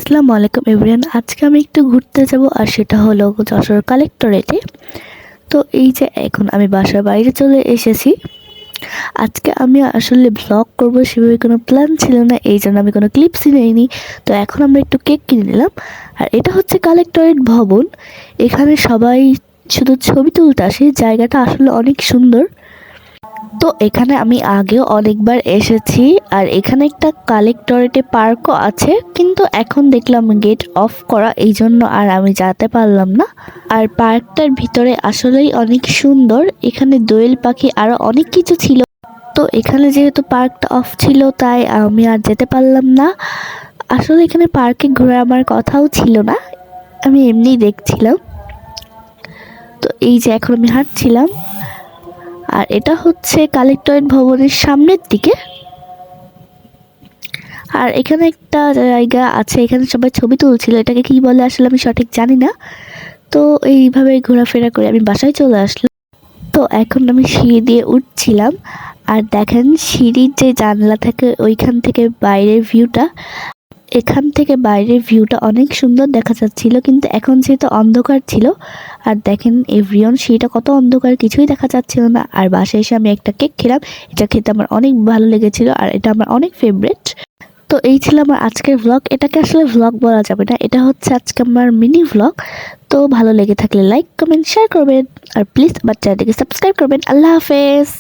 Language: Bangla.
আসসালামু আলাইকুম এভরিওয়ান। আজকে আমি একটু ঘুরতে যাব, আর সেটা হলো যশোর কালেক্টরেটে। তো এই যে এখন আমি বাসার বাইরে চলে এসেছি। আজকে আমি আসলে ব্লগ করব সেভাবে কোনো প্ল্যান ছিল না, এই জন্য আমি কোনো ক্লিপসই নেইনি। তো এখন আমরা একটু কেক কিনে নিলাম। আর এটা হচ্ছে কালেক্টরেট ভবন। এখানে সবাই শুধু ছবি তুলতে আসে, জায়গাটা আসলে অনেক সুন্দর। তো এখানে আমি আগেও অনেকবার এসেছি, আর এখানে একটা কালেক্টরেটে পার্কও আছে, কিন্তু এখন দেখলাম গেট অফ করা, এই জন্য আর আমি যেতে পারলাম না। আর পার্কটার ভিতরে আসলেই অনেক সুন্দর, এখানে দোয়েল পাখি আরও অনেক কিছু ছিল। তো এখানে যেহেতু পার্কটা অফ ছিল, তাই আমি আর যেতে পারলাম না। আসলে এখানে পার্কে ঘোরা আমার কথাও ছিল না, আমি এমনিই দেখছিলাম। তো এই যে এখন আমি হাঁটছিলাম, আর এটা হচ্ছে কালেক্টরেট ভবনের সামনের দিকে। আর এখানে একটা জায়গা আছে, এখানে সবাই ছবি তুলছিল, এটাকে কি বলে আসলে আমি সঠিক জানি না। তো এইভাবে ঘোরাফেরা করে আমি বাসায় চলে আসলাম। তো এখন আমি সিঁড়ি দিয়ে উঠছিলাম, আর দেখেন সিঁড়ির যে জানলা থাকে ওইখান থেকে বাইরের ভিউটা, এখান থেকে বাইরের ভিউটা অনেক সুন্দর দেখা যাচ্ছিল, কিন্তু এখন যেহেতু অন্ধকার ছিল। আর দেখেন এভরিওয়ান, সিঁড়িটা কত অন্ধকার, কিছুই দেখা যাচ্ছিল না। আর বাসায় এসে আমি একটা কেক খেলাম, এটা খেতে আমার অনেক ভালো লেগেছিল, আর এটা আমার অনেক ফেভারিট। তো এই ছিল আমার আজকের ভ্লগ। এটাকে আসলে ভ্লগ বলা যাবে না, এটা হচ্ছে আজকে আমার মিনি ভ্লগ। তো ভালো লেগে থাকলে লাইক কমেন্ট শেয়ার করবেন, আর প্লিজ আমার চ্যানেলটিকে সাবস্ক্রাইব করবেন। আল্লাহ হাফেজ।